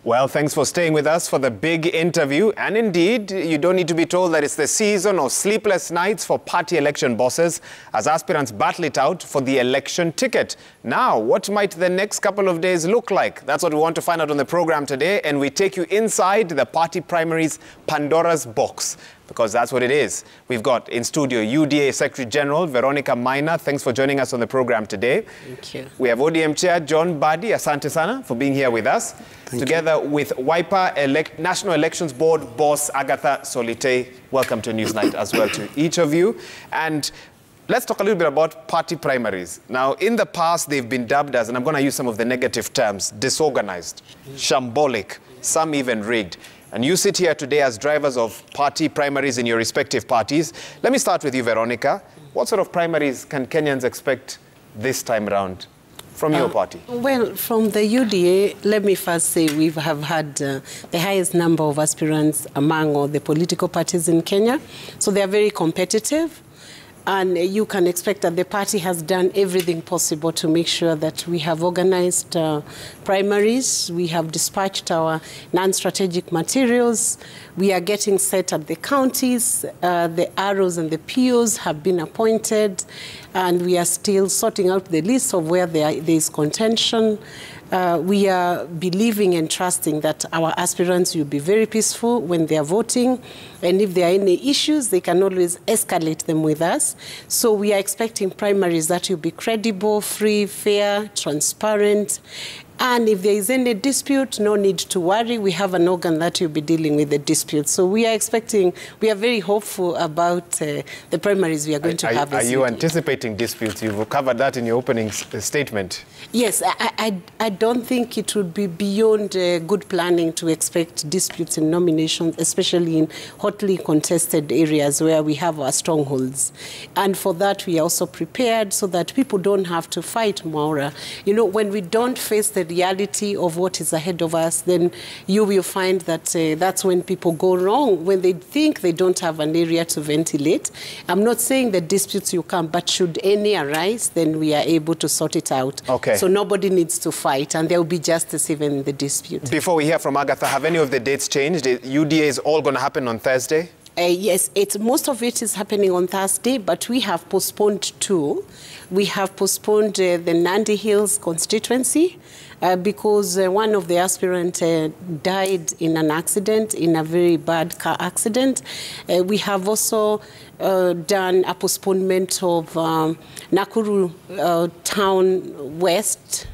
Well, thanks for staying with us for the big interview. And indeed, you don't need to be told that it's the season of sleepless nights for party election bosses as aspirants battle it out for the election ticket. Now, what might the next couple of days look like? That's what we want to find out on the program today. And we take you inside the party primaries Pandora's box, because that's what it is. We've got in studio UDA Secretary General Veronica Maina. Thanks for joining us on the program today. Thank you. We have ODM Chair John Badi. Asante sana for being here with us. Together with Wiper National Elections Board boss Agatha Solite. Welcome to NEWSNIGHT as well to each of you. And let's talk a little bit about party primaries. Now, in the past, they've been dubbed as, and I'm going to use some of the negative terms, disorganized, shambolic, some even rigged. And you sit here today as drivers of party primaries in your respective parties. Let me start with you, Veronica. What sort of primaries can Kenyans expect this time around from your party? Well, from the UDA, let me first say we have had the highest number of aspirants among all the political parties in Kenya. So they are very competitive. And you can expect that the party has done everything possible to make sure that we have organized primaries. We have dispatched our non-strategic materials. We are getting set at the counties. The ROs and the POs have been appointed. And we are still sorting out the list of where there is contention. We are believing and trusting that our aspirants will be very peaceful when they are voting. And if there are any issues, they can always escalate them with us. So we are expecting primaries that will be credible, free, fair, transparent. And if there is any dispute, no need to worry. We have an organ that will be dealing with the dispute. So we are expecting, we are very hopeful about the primaries we are going to have. Are you anticipating disputes? You've covered that in your opening statement. Yes, I don't think it would be beyond good planning to expect disputes in nominations, especially in hotly contested areas where we have our strongholds. And for that, we are also prepared so that people don't have to fight, Maura. You know, when we don't face the reality of what is ahead of us, then you will find that that's when people go wrong, when they think they don't have an area to ventilate. I'm not saying that disputes will come, but should any arise, then we are able to sort it out. Okay. So nobody needs to fight, and there will be justice even in the dispute. Before we hear from Agatha, have any of the dates changed? UDA is all going to happen on Thursday? Yes, most of it is happening on Thursday, but we have postponed two. We have postponed the Nandi Hills constituency because one of the aspirants died in an accident, in a very bad car accident. We have also done a postponement of Nakuru Town West.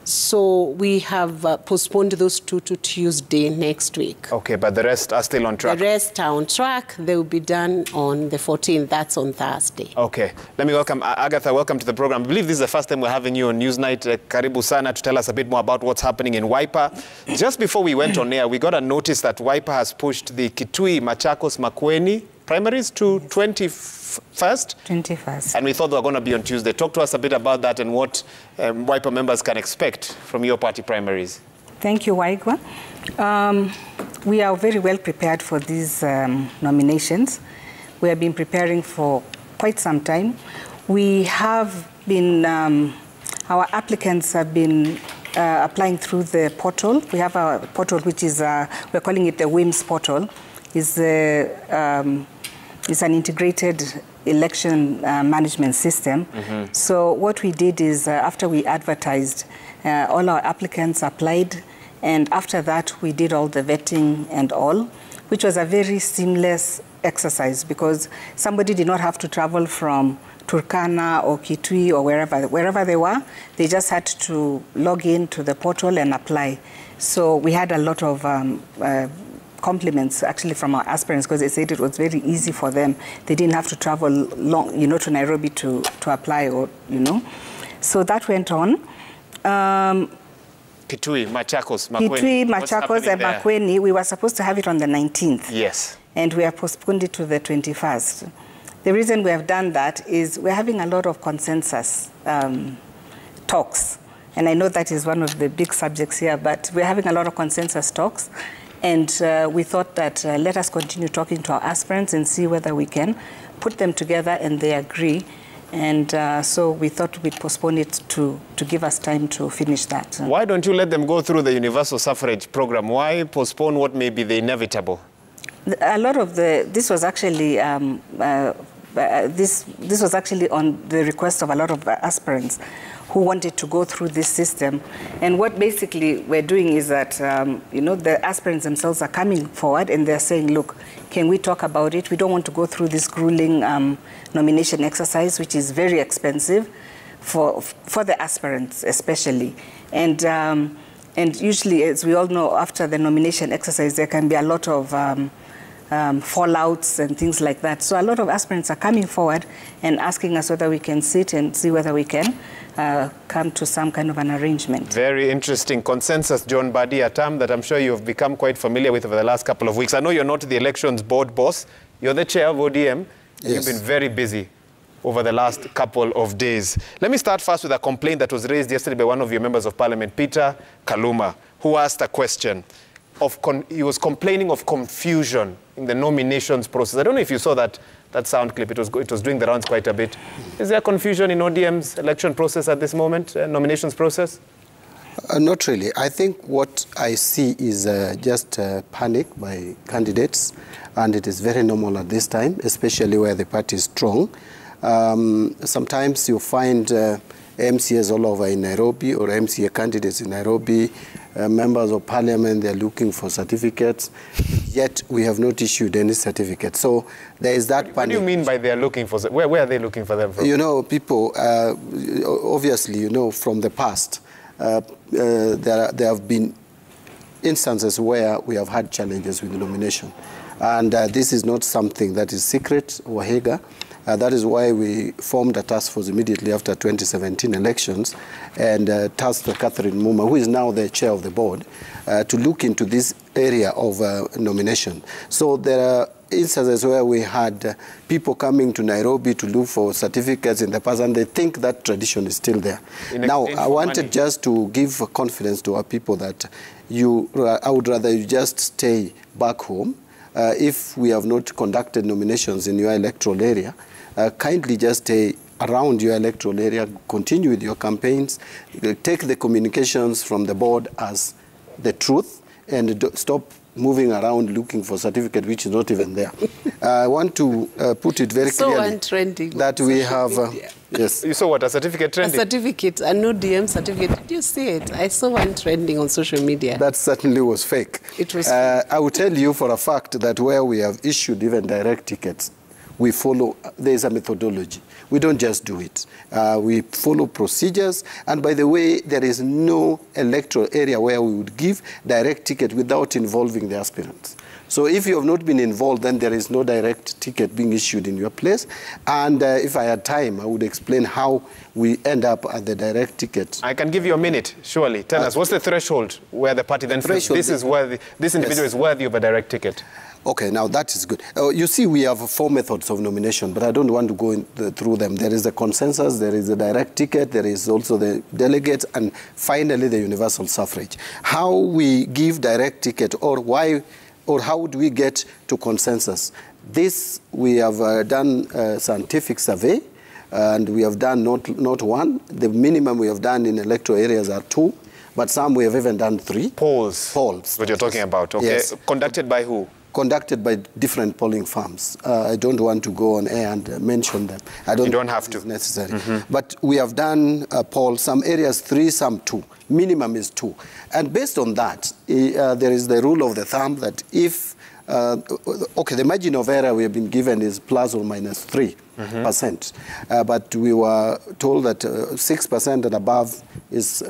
So we have postponed those two to Tuesday next week. Okay, but the rest are still on track? The rest are on track. They will be done on the 14th. That's on Thursday. Okay. Let me welcome Agatha. Welcome to the program. I believe this is the first time we're having you on NEWSNIGHT. Karibu sana to tell us a bit more about what's happening in Wiper. Just before we went on air, we got a notice that Wiper has pushed the Kitui, Machakos, Makueni primaries to 21st. 21st. And we thought they were going to be on Tuesday. Talk to us a bit about that and what Wiper members can expect from your party primaries. Thank you, Waigwa. We are very well prepared for these nominations. We have been preparing for quite some time. We have been, our applicants have been applying through the portal. We have a portal which is, we're calling it the WIMS portal. It's an integrated election management system. Mm-hmm. So what we did is after we advertised, all our applicants applied, and after that we did all the vetting and all, which was a very seamless exercise because somebody did not have to travel from Turkana or Kitui or wherever they were. They just had to log in to the portal and apply. So we had a lot of compliments actually from our aspirants because they said it was very easy for them. They didn't have to travel long, to Nairobi to apply or, So that went on. Kitui, Machakos, Makueni. Kitui, Machakos and Makueni, we were supposed to have it on the 19th. Yes. And we have postponed it to the 21st. The reason we have done that is we're having a lot of consensus talks. And I know that is one of the big subjects here, but we're having a lot of consensus talks. And we thought that let us continue talking to our aspirants and see whether we can put them together and they agree And so we thought we'd postpone it to give us time to finish that. Why don't you let them go through the universal suffrage program? Why postpone what may be the inevitable? A lot of this was actually this was actually on the request of a lot of aspirants who wanted to go through this system. And what basically we're doing is that, you know, the aspirants themselves are coming forward and they're saying, look, can we talk about it? We don't want to go through this grueling nomination exercise, which is very expensive for the aspirants especially. And usually, as we all know, after the nomination exercise, there can be a lot of fallouts and things like that. So a lot of aspirants are coming forward and asking us whether we can sit and see whether we can come to some kind of an arrangement. Very interesting consensus, John Badi, a term that I'm sure you've become quite familiar with over the last couple of weeks. I know you're not the elections board boss. You're the chair of ODM. Yes. You've been very busy over the last couple of days. Let me start first with a complaint that was raised yesterday by one of your members of parliament, Peter Kaluma, who asked a question. He was complaining of confusion in the nominations process. I don't know if you saw that sound clip. It was doing the rounds quite a bit. Is there confusion in ODM's election process at this moment, nominations process? Not really. I think what I see is just panic by candidates, and it is very normal at this time, especially where the party is strong. Sometimes you find MCAs all over in Nairobi, or MCA candidates in Nairobi, members of parliament, they're looking for certificates, yet we have not issued any certificate. So there is that panic. What do you mean by they're looking for? Where are they looking for them from? You know, people, obviously, you know, from the past, there have been instances where we have had challenges with the nomination. And this is not something that is secret or hidden. That is why we formed a task force immediately after 2017 elections and tasked Catherine Muma, who is now the chair of the board, to look into this area of nomination. So there are instances where we had people coming to Nairobi to look for certificates in the past, and they think that tradition is still there. Now, I wanted just to give confidence to our people that I would rather you just stay back home. If we have not conducted nominations in your electoral area, kindly just stay around your electoral area, continue with your campaigns, take the communications from the board as the truth, and stop moving around looking for certificate which is not even there. I want to put it very clearly that we have... yes. You saw what, a certificate trending? A certificate, an ODM certificate. Did you see it? I saw one trending on social media. That certainly was fake. It was I will tell you for a fact that where we have issued even direct tickets, we follow, there is a methodology. We don't just do it. We follow procedures. And by the way, there is no electoral area where we would give direct ticket without involving the aspirants. So if you have not been involved, then there is no direct ticket being issued in your place. And if I had time, I would explain how we end up at the direct ticket. I can give you a minute, surely. Tell us, what's the threshold where the party then says this individual is worthy of a direct ticket? Okay, now that is good. You see, we have 4 methods of nomination, but I don't want to go through them. There is the consensus, there is the direct ticket, there is also the delegates, and finally the universal suffrage. How we give direct ticket, or why, or how do we get to consensus? This, we have done a scientific survey, and we have done not one. The minimum we have done in electoral areas are 2, but some we have even done 3. Polls. What you're talking about, okay. Yes. Conducted by who? Conducted by different polling firms. I don't want to go on air and mention them. You don't have to. It's necessary. But we have done a poll, some areas 3, some 2. Minimum is 2. And based on that, there is the rule of the thumb that if, the margin of error we have been given is plus or minus 3%. But we were told that 6% and above is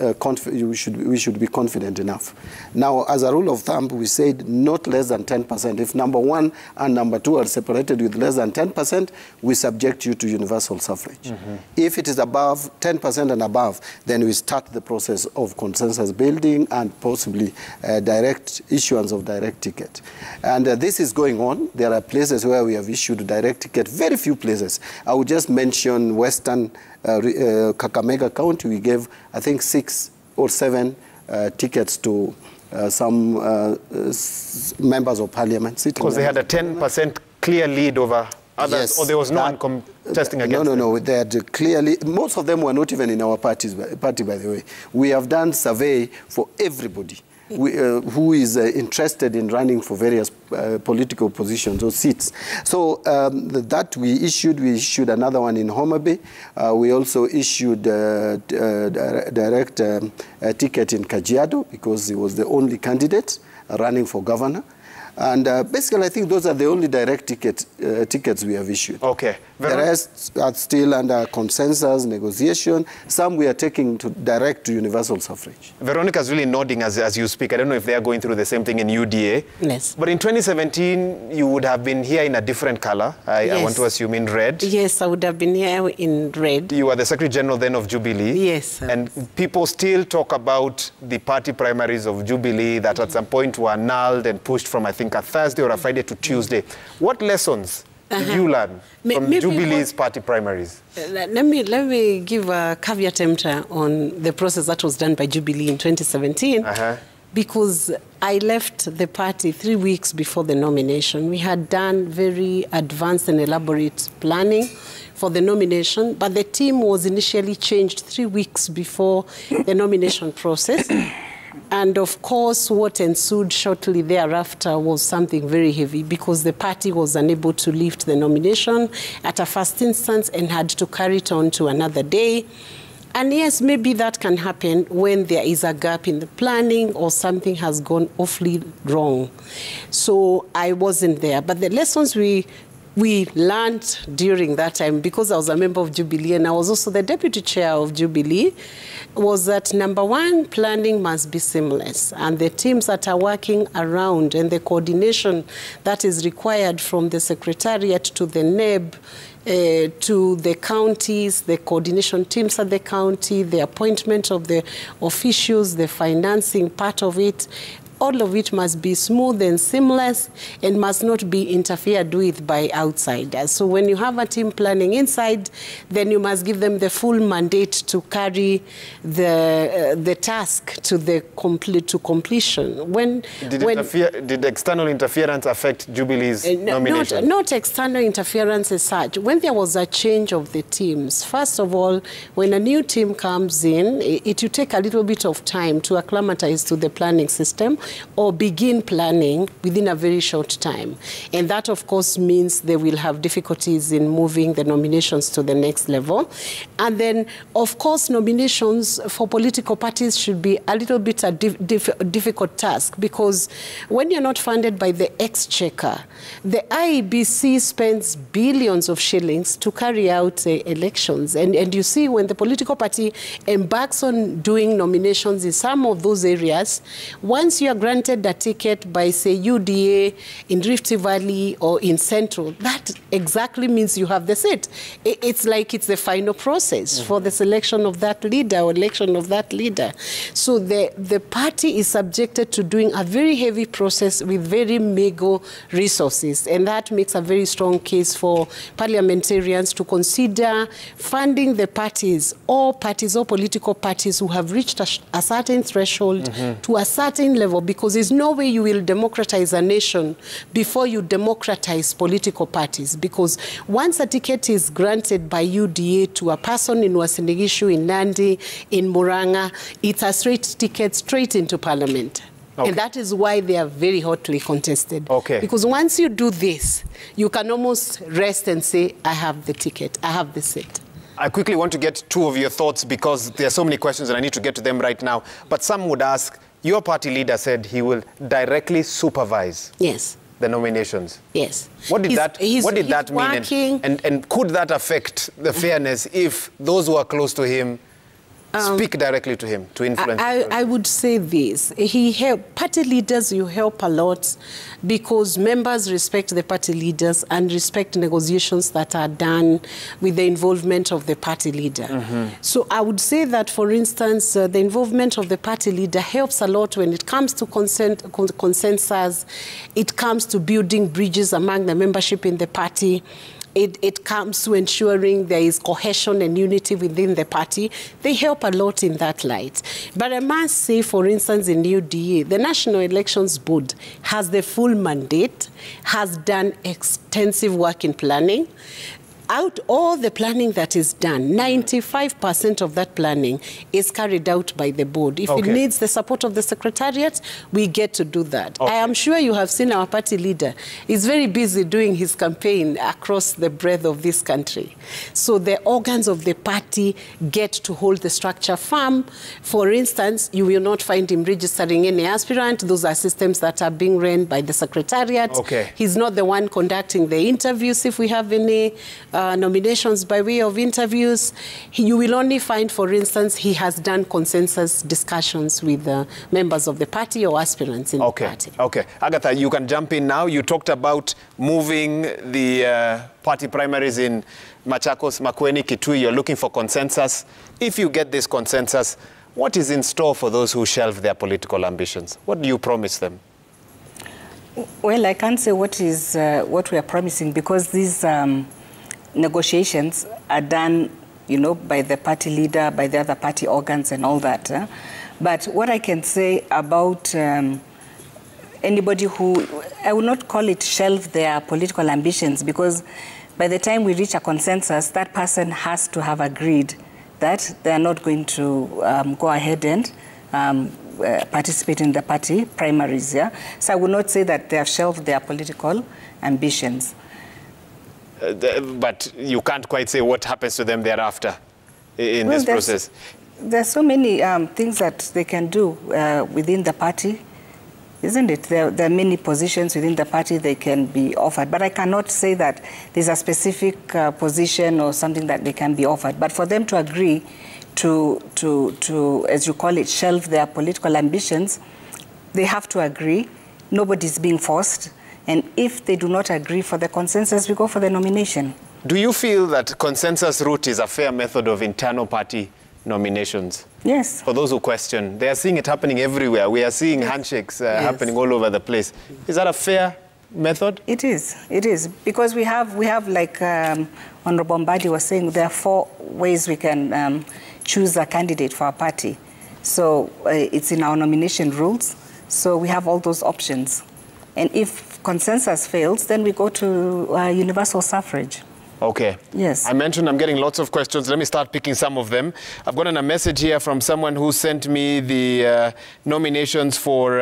we should be confident enough. Now, as a rule of thumb, we said not less than 10%. If number 1 and number 2 are separated with less than 10%, we subject you to universal suffrage. If it is above 10% and above, then we start the process of consensus building and possibly direct issuance of direct ticket. And this is going on. There are places where we have issued direct ticket, very few places. I would just mention Western Kakamega County. We gave, I think, 6 or 7 tickets to some members of parliament. Because they had a 10% clear lead over others, Yes, or there was no one contesting against them? No. They had clearly, most of them were not even in our party, by the way. We have done survey for everybody who is interested in running for various political positions or seats. So that we issued another one in Homa Bay. We also issued a direct ticket in Kajiado because he was the only candidate running for governor. And basically, I think those are the only direct tickets we have issued. Okay. The rest are still under consensus, negotiation. Some we are taking direct to universal suffrage. Veronica's really nodding as you speak. I don't know if they are going through the same thing in UDA. Yes. But in 2017, you would have been here in a different color. Yes. I want to assume in red. Yes, I would have been here in red. You were the Secretary General then of Jubilee. Yes. And people still talk about the party primaries of Jubilee that at some point were annulled and pushed from, I think, a Thursday or a Friday to Tuesday. What lessons did you learn from Jubilee's party primaries? Let me give a caveat emptor on the process that was done by Jubilee in 2017. Because I left the party 3 weeks before the nomination. We had done very advanced and elaborate planning for the nomination, but the team was initially changed 3 weeks before the nomination process. And of course, what ensued shortly thereafter was something very heavy because the party was unable to lift the nomination at a first instance and had to carry it on to another day. And yes, maybe that can happen when there is a gap in the planning or something has gone awfully wrong. So I wasn't there. But the lessons we learned during that time, because I was a member of Jubilee and I was also the deputy chair of Jubilee, was that number one, planning must be seamless. And the teams that are working around and the coordination that is required from the Secretariat to the NEB, to the counties, the coordination teams at the county, the appointment of the officials, the financing part of it, all of it must be smooth and seamless and must not be interfered with by outsiders. So when you have a team planning inside, then you must give them the full mandate to carry the task to completion. Did external interference affect Jubilee's nomination? Not external interference as such. When there was a change of the teams, first of all, when a new team comes in, it will take a little bit of time to acclimatize to the planning system or begin planning within a very short time. And that, of course, means they will have difficulties in moving the nominations to the next level. And then, of course, nominations for political parties should be a little bit a difficult task because when you're not funded by the exchequer, the IEBC spends billions of shillings to carry out elections. And you see, when the political party embarks on doing nominations in some of those areas, once you are granted a ticket by, say, UDA in Rift Valley or in Central, that exactly means you have the seat. It's like it's the final process for the selection of that leader or election of that leader. So the party is subjected to doing a very heavy process with very meager resources. And that makes a very strong case for parliamentarians to consider funding the parties or political parties who have reached a certain threshold to a certain level, because there's no way you will democratize a nation before you democratize political parties. Because once a ticket is granted by UDA to a person in Uasin Gishu, in Nandi, in Muranga, it's a straight ticket straight into Parliament. Okay. And that is why they are very hotly contested. Okay. Because once you do this, you can almost rest and say, I have the ticket, I have the seat. I quickly want to get two of your thoughts because there are so many questions and I need to get to them right now. But some would ask, your party leader said he will directly supervise the nominations. Yes. What did that mean? And could that affect the fairness if those who are close to him speak directly to him to influence? I would say this. Party leaders, you help a lot because members respect the party leaders and respect negotiations that are done with the involvement of the party leader. So I would say that, for instance, the involvement of the party leader helps a lot when it comes to consensus, it comes to building bridges among the membership in the party. it comes to ensuring there is cohesion and unity within the party. They help a lot in that light. But I must say, for instance, in UDA, the National Elections Board has the full mandate, has done extensive work in planning. Out all the planning that is done, 95% of that planning is carried out by the board. If it needs the support of the secretariat, we get to do that. I am sure you have seen our party leader. He's very busy doing his campaign across the breadth of this country. So the organs of the party get to hold the structure firm. For instance, you will not find him registering any aspirant. Those are systems that are being run by the secretariat. He's not the one conducting the interviews if we have any nominations by way of interviews. You will only find, for instance, he has done consensus discussions with members of the party or aspirants in the party. Agatha, you can jump in now. You talked about moving the party primaries in Machakos, Makueni, Kitui. You're looking for consensus. If you get this consensus, what is in store for those who shelve their political ambitions? What do you promise them? Well, I can't say what we are promising, because these negotiations are done, you know, by the party leader, by the other party organs and all that. But what I can say about anybody who, I will not call it shelve their political ambitions, because by the time we reach a consensus, that person has to have agreed that they are not going to go ahead and participate in the party primaries. So I will not say that they have shelved their political ambitions. But you can't quite say what happens to them thereafter in this process. There's so many things that they can do within the party, isn't it? There are many positions within the party they can be offered. But I cannot say that there's a specific position or something that they can be offered. But for them to agree to, as you call it, shelve their political ambitions, they have to agree. Nobody's being forced. And if they do not agree for the consensus, we go for the nomination. Do you feel that consensus route is a fair method of internal party nominations? Yes. For those who question, they are seeing it happening everywhere. We are seeing handshakes happening all over the place. Is that a fair method? It is. It is. Because we have like Honorable Mbadi was saying, there are 4 ways we can choose a candidate for a party. So it's in our nomination rules. So we have all those options. And if consensus fails, then we go to universal suffrage. Yes. I mentioned I'm getting lots of questions. Let me start picking some of them. I've gotten a message here from someone who sent me the nominations for,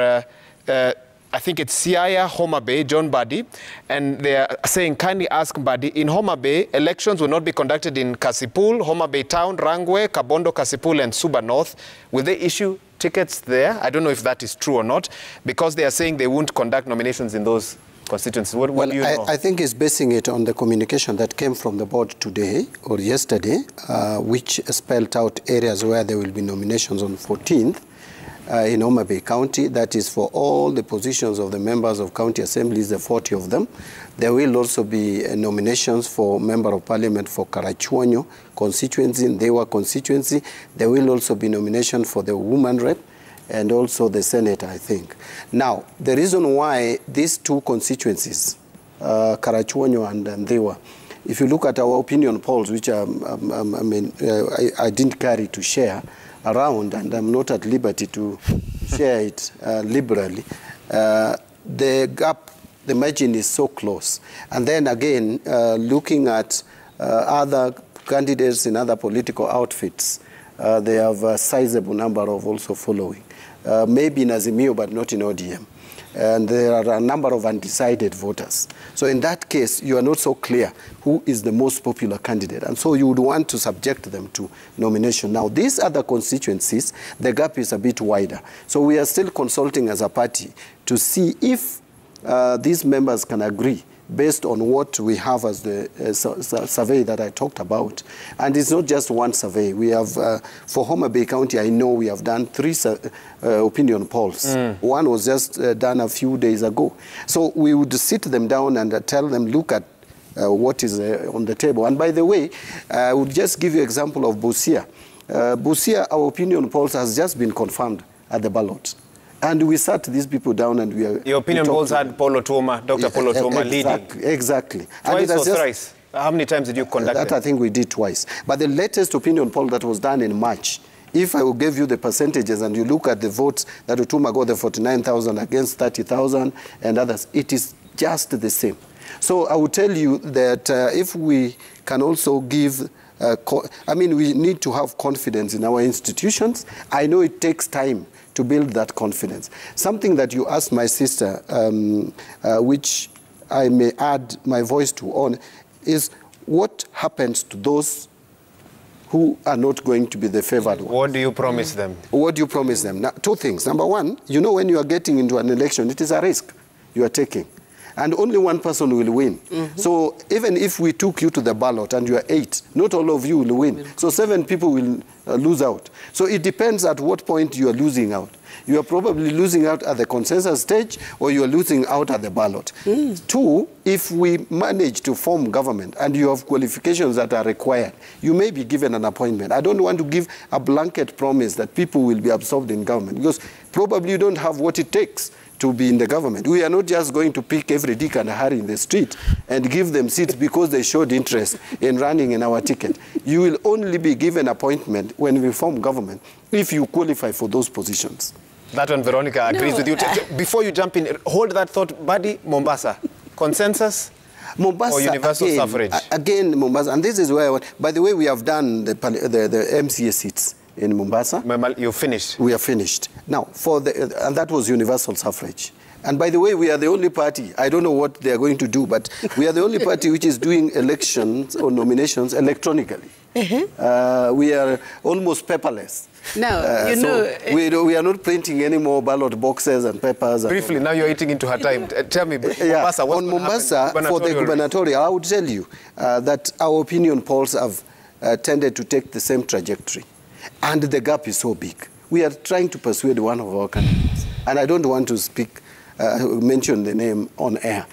I think it's Siaya, Homa Bay, John Mbadi. And they're saying, kindly ask Mbadi, in Homa Bay, elections will not be conducted in Kasipul, Homa Bay Town, Rangwe, Kabondo, Kasipul, and Suba North. Will they issue tickets there? I don't know if that is true or not, because they are saying they won't conduct nominations in those constituencies. What do you know? I think it's basing it on the communication that came from the board today or yesterday, which spelled out areas where there will be nominations on 14th in Homa Bay County. That is for all the positions of the members of county assemblies, the 40 of them. There will also be nominations for member of parliament for Karachuonyo constituency, Ndewa constituency. There will also be nomination for the woman rep and also the senator, I think. Now, the reason why these 2 constituencies, Karachuonyo and Ndewa, if you look at our opinion polls, which I didn't carry to share around, and I'm not at liberty to share it liberally, the gap, the margin is so close. And then again, looking at other candidates in other political outfits, they have a sizable number of also following. Maybe in Azimio, but not in ODM. And there are a number of undecided voters. So in that case, you are not so clear who is the most popular candidate. And so you would want to subject them to nomination. Now, these other constituencies, the gap is a bit wider. So we are still consulting as a party to see if these members can agree based on what we have as the survey that I talked about. And it's not just one survey. We have, for Homa Bay County, I know we have done 3 opinion polls. One was just done a few days ago. So we would sit them down and tell them, look at what is on the table. And by the way, I would just give you an example of Busia. Busia, our opinion polls has just been confirmed at the ballot. And we sat these people down and Your opinion polls had Polo Tuoma, Dr. Polo Tuoma leading. Exactly. Twice or thrice? How many times did you conduct that? I think we did twice. But the latest opinion poll that was done in March, if I will give you the percentages and you look at the votes that Utuma got, the 49,000 against 30,000 and others, it is just the same. So I will tell you that if we can also give, we need to have confidence in our institutions. I know it takes time to build that confidence. Something that you asked my sister, which I may add my voice to on, is what happens to those who are not going to be the favored ones? What do you promise them? What do you promise them? Now, two things. Number one, you know, when you are getting into an election, it is a risk you are taking. And only one person will win. So even if we took you to the ballot and you are 8, not all of you will win. So 7 people will lose out. So it depends at what point you are losing out. You are probably losing out at the consensus stage, or you are losing out at the ballot. 2, if we manage to form government and you have qualifications that are required, you may be given an appointment. I don't want to give a blanket promise that people will be absorbed in government, because probably you don't have what it takes to be in the government. We are not just going to pick every Dick and Harry in the street and give them seats because they showed interest in running in our ticket. You will only be given appointment when we form government if you qualify for those positions. That one, Veronica, agrees with you. Before you jump in, hold that thought, Buddy. Mombasa, consensus? Mombasa, or universal suffrage? Again, Mombasa, and this is where I want. By the way, we have done the MCA seats in Mombasa. You finished? We are finished. Now, and that was universal suffrage. And by the way, we are the only party, I don't know what they are going to do, but we are the only party which is doing elections or nominations electronically. We are almost paperless. Now, we are not printing any more ballot boxes and papers. Briefly, now you're eating into her time. Tell me, Mombasa, on Mombasa, for the gubernatorial, I would tell you that our opinion polls have tended to take the same trajectory. And the gap is so big. We are trying to persuade one of our candidates, and I don't want to mention the name on air,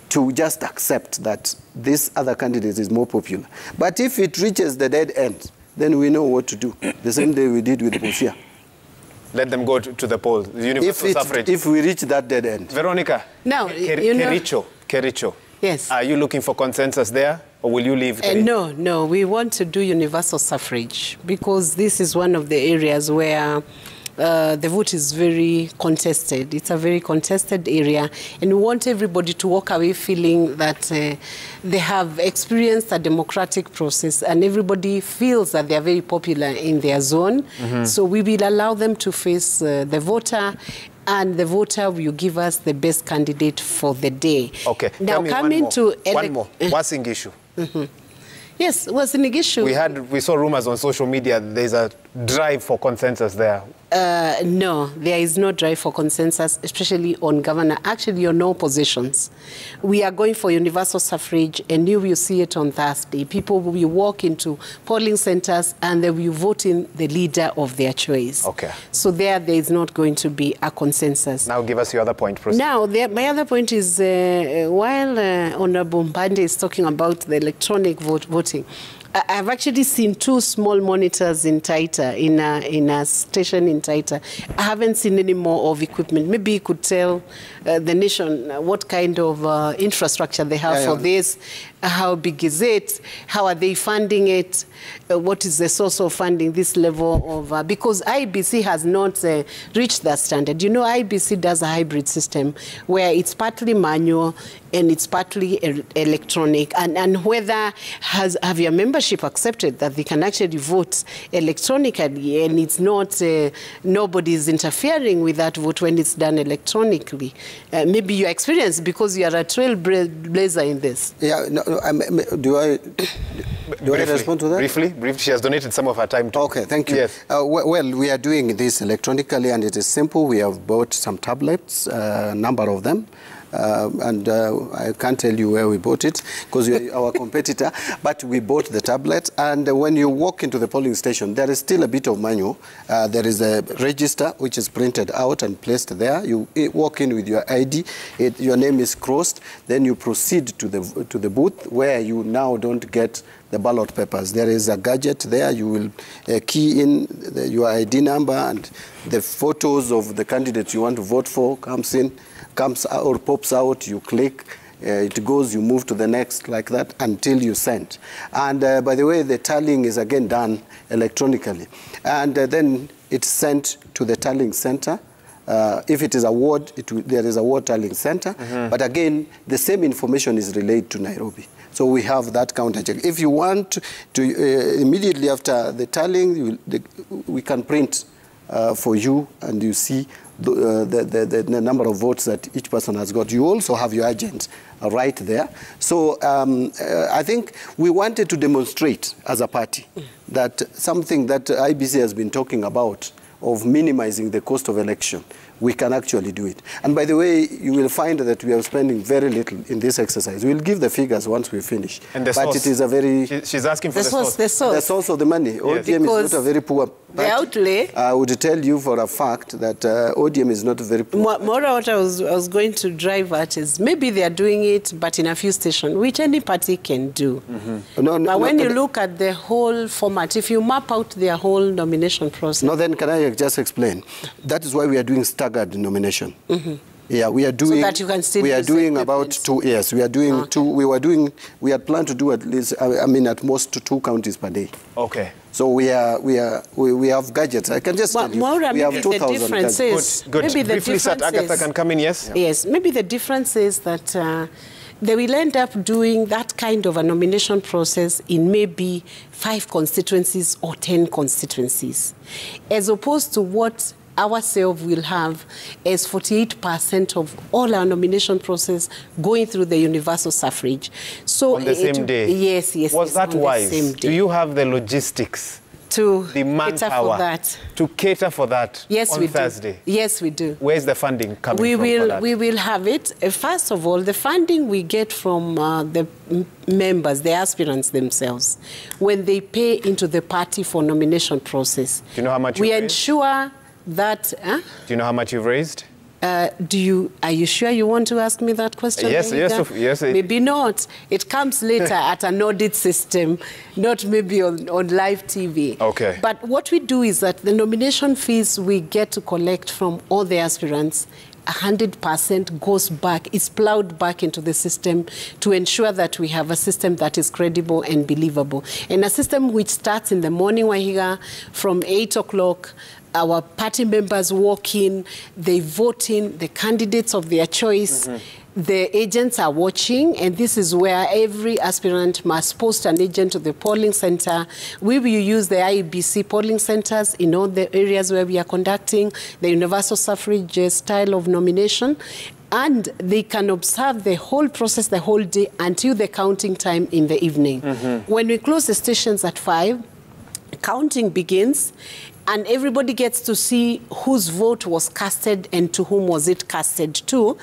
to just accept that this other candidate is more popular. But if it reaches the dead end, then we know what to do. The same day we did with Busia. Let them go to the polls. Universal suffrage. If we reach that dead end. Veronica, Kericho. Yes. Are you looking for consensus there, or will you leave? No, we want to do universal suffrage, because this is one of the areas where the vote is very contested. It's a very contested area, and we want everybody to walk away feeling that they have experienced a democratic process, and everybody feels that they are very popular in their zone. So we will allow them to face the voter, and the voter will give us the best candidate for the day. Okay. Now, coming to one more. Wasing issue. Yes, Wasing issue. We saw rumors on social media. There's a drive for consensus there. No, there is no drive for consensus, especially on governor. Actually, on all positions. We are going for universal suffrage, and you will see it on Thursday. People will walk into polling centers and they will vote in the leader of their choice. Okay. So there is not going to be a consensus. Now give us your other point, proceed. Now, my other point is, while Honorable Mbande is talking about the electronic voting, I've actually seen 2 small monitors in Taita, in a station in Taita. I haven't seen any more of equipment. Maybe you could tell the nation what kind of infrastructure they have for this. How big is it? How are they funding it? What is the source of funding this level of... because IBC has not reached that standard. You know, IBC does a hybrid system where it's partly manual and it's partly electronic. And whether have your membership accepted that they can actually vote electronically, and it's not... nobody's interfering with that vote when it's done electronically. Maybe your experience, because you are a trailblazer in this. Yeah, no, do I respond to that? Briefly. She has donated some of her time to... Okay, thank you. Yes. Well, we are doing this electronically, and it is simple. We have bought some tablets, a number of them. I can't tell you where we bought it because you're our competitor, but we bought the tablet, and when you walk into the polling station, there is still a bit of manual. There is a register which is printed out and placed there. You walk in with your ID, your name is crossed, then you proceed to the booth where you now don't get the ballot papers. There is a gadget there. You will key in your ID number, and the photos of the candidate you want to vote for comes out or pops out. You click, It goes, you move to the next, like that, until you send. And by the way, the tallying is again done electronically. And then it's sent to the tallying center. If it is a ward, there is a ward tallying center. But again, the same information is relayed to Nairobi. So we have that counter check. If you want to immediately after the tallying, we can print for you, and you see the number of votes that each person has got. You also have your agent right there. So I think we wanted to demonstrate as a party that something that IBC has been talking about, of minimizing the cost of election, we can actually do it. And by the way, you will find that we are spending very little in this exercise. We'll give the figures once we finish. And the but source. It is a very... She's asking for the source. The source. The source of the money. Yes. ODM is not a very poor party. The outlay... I would tell you for a fact that ODM is not a very poor More what I was going to drive at is maybe they are doing it, but in a few stations, which any party can do. But when you look at the whole format, if you map out their whole nomination process... No, then can I just explain? That is why we are doing staggered nomination. Yeah, we are doing. So that you can still we are doing about 2 years. We are doing two. We had planned to do at least. I mean, at most 2 counties per day. Okay. So we have gadgets. I can just tell you. Maura, we have 2,000 gadgets. Good. Maybe the Briefly, difference Agatha is, can come in. Yes. Yes. Maybe the difference is that. They will end up doing that kind of a nomination process in maybe 5 constituencies or 10 constituencies, as opposed to what ourselves will have as 48% of all our nomination process going through the universal suffrage. So on the same day? Yes. Was that wise? Do you have the logistics? To the manpower to cater for that on Thursday? Yes, we do. Where's the funding coming from for that? We will have it. First of all, the funding we get from the members, the aspirants themselves, when they pay into the party for nomination process. Do you know how much we ensure that... Do you know how much you've raised? Are you sure you want to ask me that question? Yes. Maybe not. It comes later at an audit system, not maybe on live TV. Okay. But what we do is that the nomination fees we get to collect from all the aspirants, 100% goes back, is plowed back into the system to ensure that we have a system that is credible and believable. And a system which starts in the morning, Wahiga, from 8 o'clock, our party members walk in, they vote in the candidates of their choice. The agents are watching, and this is where every aspirant must post an agent to the polling center. We will use the IEBC polling centers in all the areas where we are conducting the universal suffrage style of nomination. And they can observe the whole process the whole day until the counting time in the evening. When we close the stations at 5, counting begins, and everybody gets to see whose vote was casted and to whom was it casted to.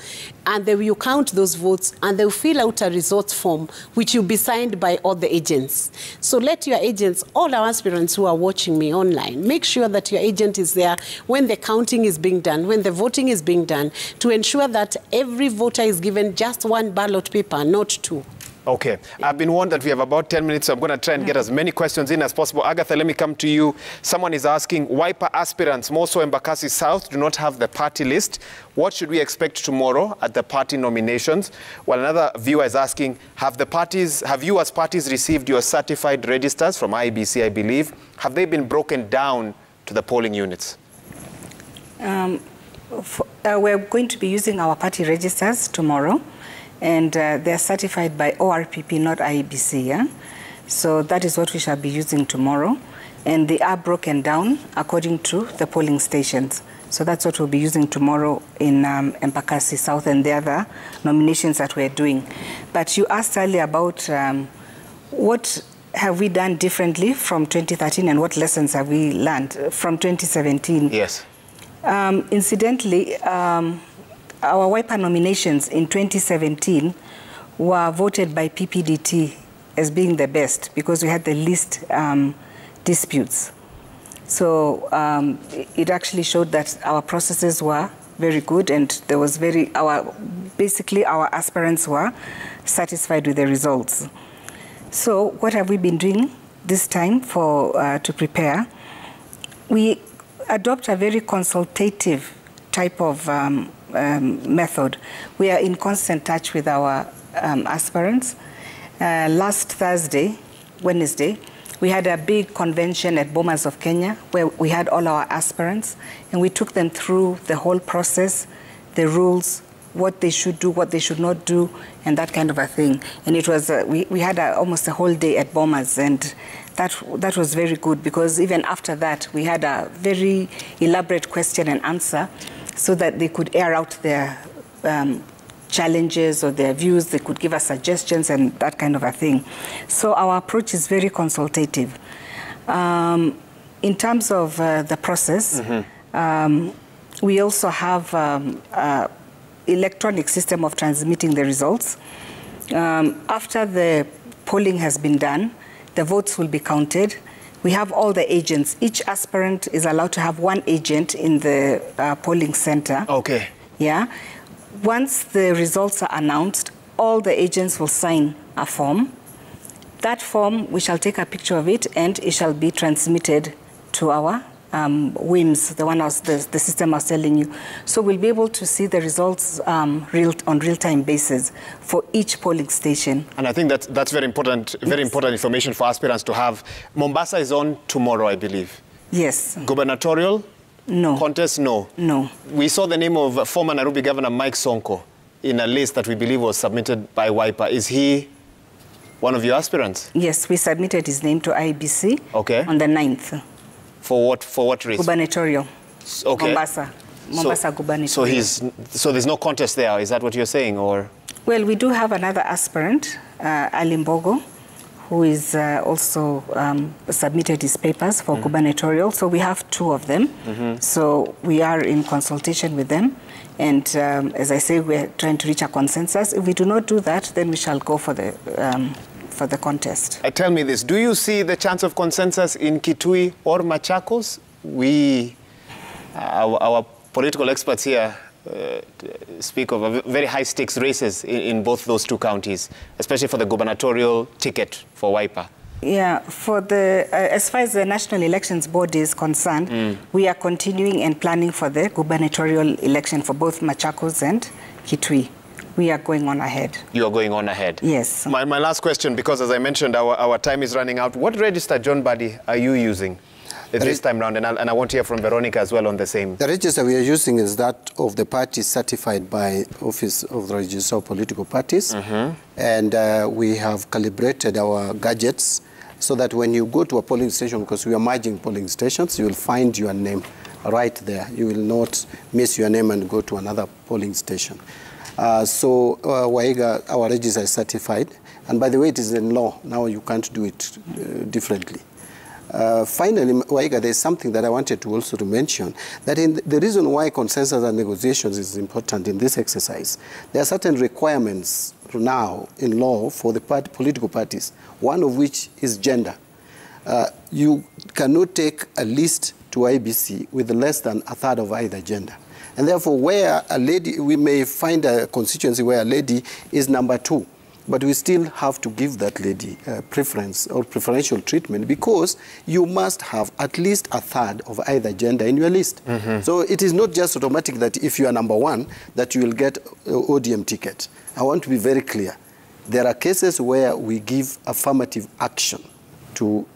And then you count those votes, and they'll fill out a results form, which will be signed by all the agents. So let your agents, all our aspirants who are watching me online, make sure that your agent is there when the counting is being done, when the voting is being done, to ensure that every voter is given just 1 ballot paper, not 2. Okay. I've been warned that we have about 10 minutes, so I'm going to try and get as many questions in as possible. Agatha, let me come to you. Someone is asking, Wiper aspirants, more so Embakasi South, do not have the party list. What should we expect tomorrow at the party nominations? Well, another viewer is asking, have you as parties received your certified registers from IBC, I believe? Have they been broken down to the polling units? We're going to be using our party registers tomorrow. And they're certified by ORPP, not IEBC, yeah? So that is what we shall be using tomorrow. And they are broken down according to the polling stations. So that's what we'll be using tomorrow in Embakasi South and the other nominations that we're doing. But you asked earlier about what have we done differently from 2013 and what lessons have we learned from 2017? Yes. Incidentally, our Wiper nominations in 2017 were voted by PPDT as being the best because we had the least disputes. So it actually showed that our processes were very good, and there was basically our aspirants were satisfied with the results. So what have we been doing this time to prepare? We adopt a very consultative type of method. We are in constant touch with our aspirants. Last Wednesday, we had a big convention at Bomas of Kenya where we had all our aspirants, and we took them through the whole process, the rules, what they should do, what they should not do, and that kind of a thing. And it was, we had almost a whole day at Bomas, and that was very good, because even after that, we had a very elaborate question and answer so that they could air out their challenges or their views. They could give us suggestions and that kind of a thing. So our approach is very consultative. In terms of the process, we also have electronic system of transmitting the results. After the polling has been done, the votes will be counted. We have all the agents. Each aspirant is allowed to have one agent in the polling center. Okay. Yeah. Once the results are announced, all the agents will sign a form. That form, we shall take a picture of it, and it shall be transmitted to our WIMS, the system I was telling you. So we'll be able to see the results on real-time basis for each polling station. And I think that's very important information for aspirants to have. Mombasa is on tomorrow, I believe. Yes. Gubernatorial? No. Contest? No. No. We saw the name of former Nairobi Governor Mike Sonko in a list that we believe was submitted by Wiper. Is he one of your aspirants? Yes, we submitted his name to IBC on the 9th. For what reason? Gubernatorial. Okay. Mombasa gubernatorial. So there's no contest there, is that what you're saying? Or? Well, we do have another aspirant, Ali Mbogo, who is also submitted his papers for gubernatorial. So we have two of them. So we are in consultation with them. And as I say, we're trying to reach a consensus. If we do not do that, then we shall go for the contest. Tell me this, do you see the chance of consensus in Kitui or Machakos? Our political experts here speak of very high stakes races in both those two counties, especially for the gubernatorial ticket for Wiper. Yeah, for as far as the National Elections Board is concerned, we are continuing and planning for the gubernatorial election for both Machakos and Kitui. We are going on ahead. You are going on ahead? Yes. My last question, because as I mentioned, our time is running out. What register, John Buddy, are you using this time round? And I want to hear from Veronica as well on the same. The register we are using is that of the parties certified by Office of the Register of Political Parties. And we have calibrated our gadgets so that when you go to a polling station, because we are merging polling stations, you will find your name right there. You will not miss your name and go to another polling station. So Waiga, our register is certified. And by the way, it is in law. Now you can't do it differently. Finally, Waiga, there's something that I wanted to also to mention, that the reason why consensus and negotiations is important in this exercise, there are certain requirements now in law for the political parties, one of which is gender. You cannot take a list to IBC with less than a third of either gender. And therefore, where a lady, we may find a constituency where a lady is number 2, but we still have to give that lady preference or preferential treatment, because you must have at least a third of either gender in your list. So it is not just automatic that if you are number 1, that you will get ODM ticket. I want to be very clear. There are cases where we give affirmative action to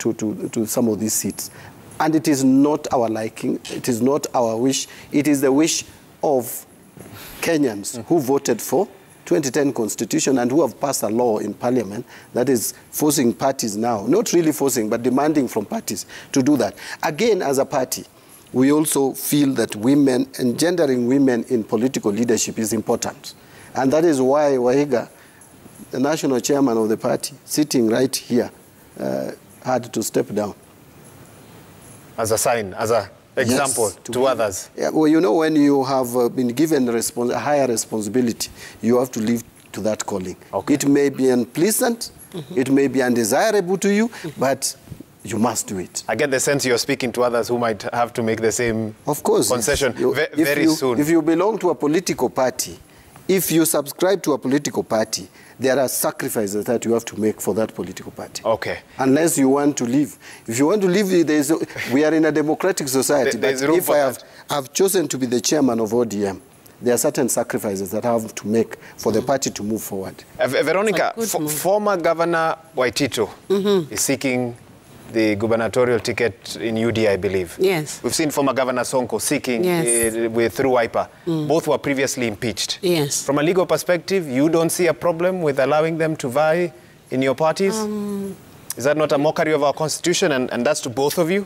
some of these seats. And it is not our liking, it is not our wish, it is the wish of Kenyans who voted for 2010 Constitution and who have passed a law in Parliament that is forcing parties now, not really forcing, but demanding from parties to do that. Again, as a party, we also feel that women, engendering women in political leadership is important. And that is why Wahiga, the national chairman of the party, sitting right here, had to step down. As a sign, as an example, yes, to others. Yeah, well, you know, when you have been given a higher responsibility, you have to live to that calling. It may be unpleasant, it may be undesirable to you, but you must do it. I get the sense you're speaking to others who might have to make the same concession very soon. If you belong to a political party, if you subscribe to a political party, there are sacrifices that you have to make for that political party. Unless you want to leave. If you want to leave, we are in a democratic society. But if I have chosen to be the chairman of ODM, there are certain sacrifices that I have to make for the party to move forward. Veronica, former Governor Waitito is seeking the gubernatorial ticket in UDA, I believe. Yes. We've seen former Governor Sonko seeking through Wiper. Both were previously impeached. Yes. From a legal perspective, you don't see a problem with allowing them to vie in your parties? Is that not a mockery of our constitution, and that's to both of you?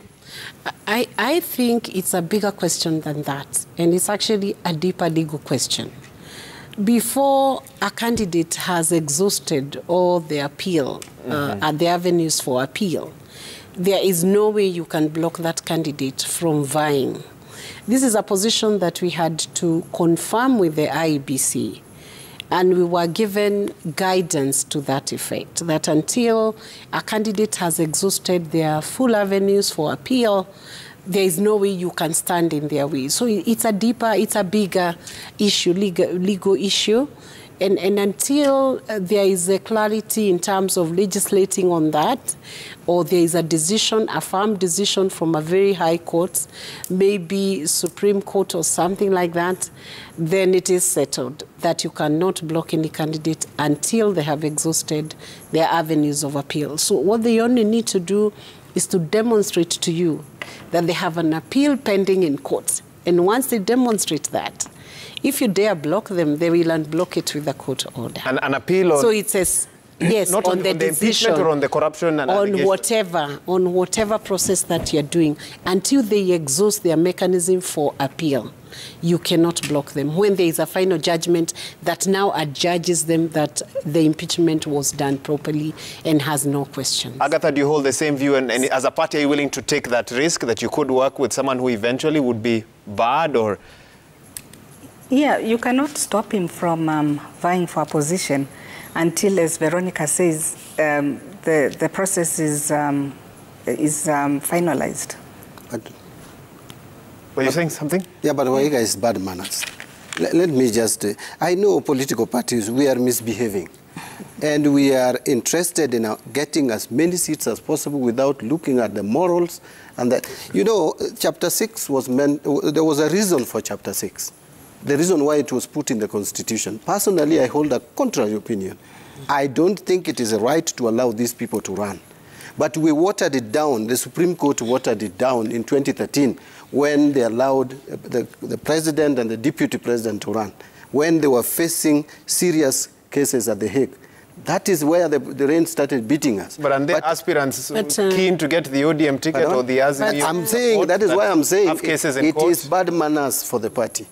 I think it's a bigger question than that, and it's actually a deeper legal question. Before a candidate has exhausted all the appeal, the avenues for appeal, there is no way you can block that candidate from vying. This is a position that we had to confirm with the IEBC, and we were given guidance to that effect, that until a candidate has exhausted their full avenues for appeal, there is no way you can stand in their way. So it's a bigger issue, legal issue. And until there is a clarity in terms of legislating on that, or there is a decision, a firm decision from a very high court, maybe Supreme Court or something like that, then it is settled that you cannot block any candidate until they have exhausted their avenues of appeal. So what they only need to do is to demonstrate to you that they have an appeal pending in court. And once they demonstrate that, if you dare block them, they will unblock it with a court order. An appeal on... So it says, yes, not on the decision, impeachment or on the corruption and on whatever process that you're doing, until they exhaust their mechanism for appeal. You cannot block them. When there is a final judgment that now adjudges them that the impeachment was done properly and has no questions. Agatha, do you hold the same view? And as a party, are you willing to take that risk that you could work with someone who eventually would be barred or... Yeah, you cannot stop him from vying for a position until, as Veronica says, the process is finalized. Were you saying something? Yeah, but Waiga is bad manners. Let me just... I know political parties, we are misbehaving. And we are interested in getting as many seats as possible without looking at the morals. And that, you know, Chapter 6 was meant... There was a reason for Chapter 6. The reason why it was put in the Constitution. Personally, I hold a contrary opinion. I don't think it is right to allow these people to run. But we watered it down. The Supreme Court watered it down in 2013 when they allowed the president and the deputy president to run, when they were facing serious cases at The Hague. That is where the rain started beating us. But are there aspirants keen to get the ODM ticket or the ASIM? I'm saying, that is why I'm saying it is bad manners for the party.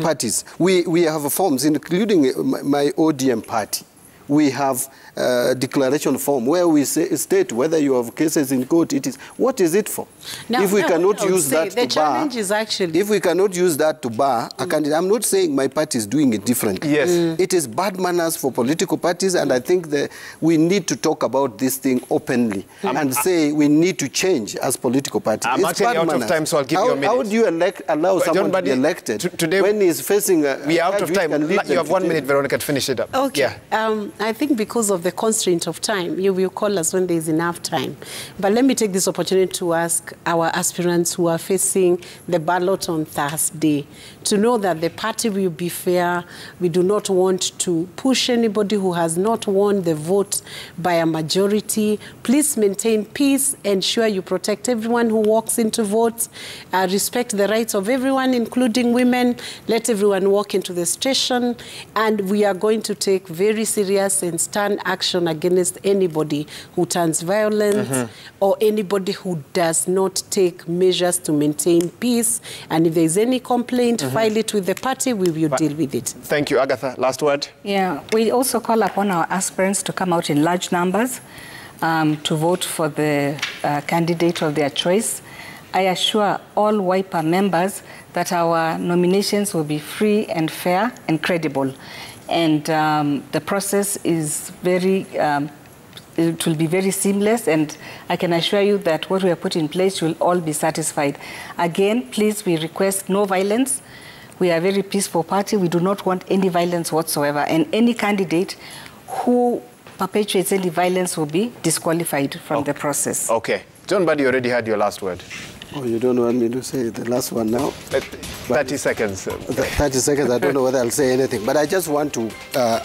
Parties. We have forms, including my ODM party. We have a declaration form where we state whether you have cases in court. What is it for? Now, if we cannot use that to bar, challenge is actually... if we cannot use that to bar a candidate, I'm not saying my party is doing it differently. Yes. It is bad manners for political parties, and I think that we need to talk about this thing openly and say we need to change as political parties. I'm actually out of time, so I'll give you a minute. How do you allow someone to be elected today, when he's facing we are out of time. You have 1 minute, Veronica, to finish it up. Okay. Yeah. I think because of the constraint of time, you will call us when there is enough time. But let me take this opportunity to ask our aspirants who are facing the ballot on Thursday to know that the party will be fair. We do not want to push anybody who has not won the vote by a majority. Please maintain peace. Ensure you protect everyone who walks into votes. Respect the rights of everyone, including women. Let everyone walk into the station. And we are going to take very serious and stern action against anybody who turns violent or anybody who does not take measures to maintain peace. And if there is any complaint, file it with the party. We will deal with it. Thank you. Agatha, last word. Yeah, we also call upon our aspirants to come out in large numbers to vote for the candidate of their choice. I assure all Wiper members that our nominations will be free and fair and credible. And the process is it will be very seamless, and I can assure you that what we have put in place will all be satisfied. Again, please, we request no violence. We are a very peaceful party. We do not want any violence whatsoever, and any candidate who perpetuates any violence will be disqualified from the process. Okay. John Buddy already had your last word. Oh, you don't want me to say the last one now? 30 seconds. 30 seconds, I don't know whether I'll say anything. But I just want to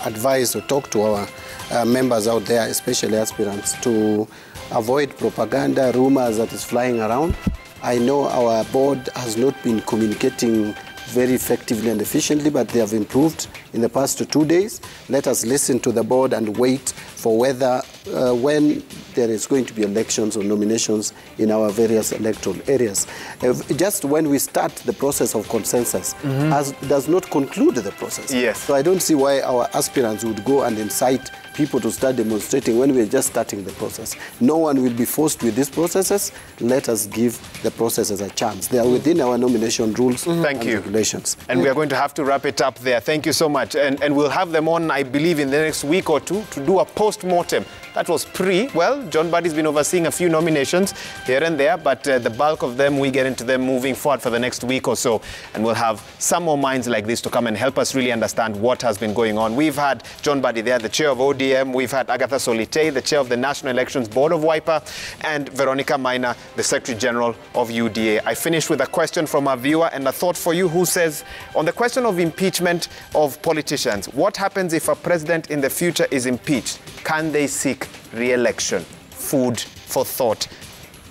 advise or talk to our members out there, especially aspirants, to avoid propaganda, rumors that is flying around. I know our board has not been communicating very effectively and efficiently, but they have improved in the past 2 days. Let us listen to the board and wait for whether when there is going to be elections or nominations in our various electoral areas. Just when we start the process of consensus, does not conclude the process. Yes. So I don't see why our aspirants would go and incite people to start demonstrating when we're just starting the process. No one will be forced with these processes. Let us give the processes a chance. They are within our nomination rules and regulations. And we are going to have to wrap it up there. Thank you so much. And we'll have them on, I believe, in the next week or two to do a post-mortem. That was well, John Buddy's been overseeing a few nominations here and there, but the bulk of them, we get into them moving forward for the next week or so. And we'll have some more minds like this to come and help us really understand what has been going on. We've had John Buddy there, the chair of ODM. We've had Agatha Solitei, the chair of the National Elections Board of WIPA, and Veronica Maina, the Secretary General of UDA. I finished with a question from our viewer and a thought for you who says, on the question of impeachment of politicians, what happens if a president in the future is impeached? Can they seek re-election? Food for thought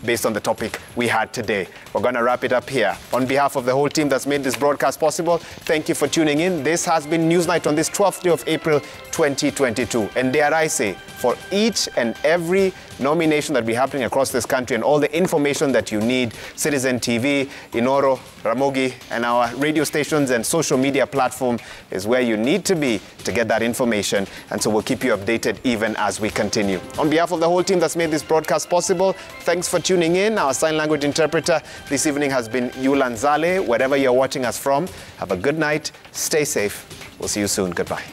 based on the topic we had today. We're going to wrap it up here. On behalf of the whole team that's made this broadcast possible, thank you for tuning in. This has been Newsnight on this 12th day of April 2022. And dare I say, for each and every nomination that will be happening across this country and all the information that you need, Citizen TV, Inoro, Ramogi, and our radio stations and social media platform is where you need to be to get that information. And so we'll keep you updated even as we continue. On behalf of the whole team that's made this broadcast possible, thanks for tuning in. Our sign language interpreter this evening has been Yulan Zale. Wherever you're watching us from, have a good night. Stay safe. We'll see you soon. Goodbye.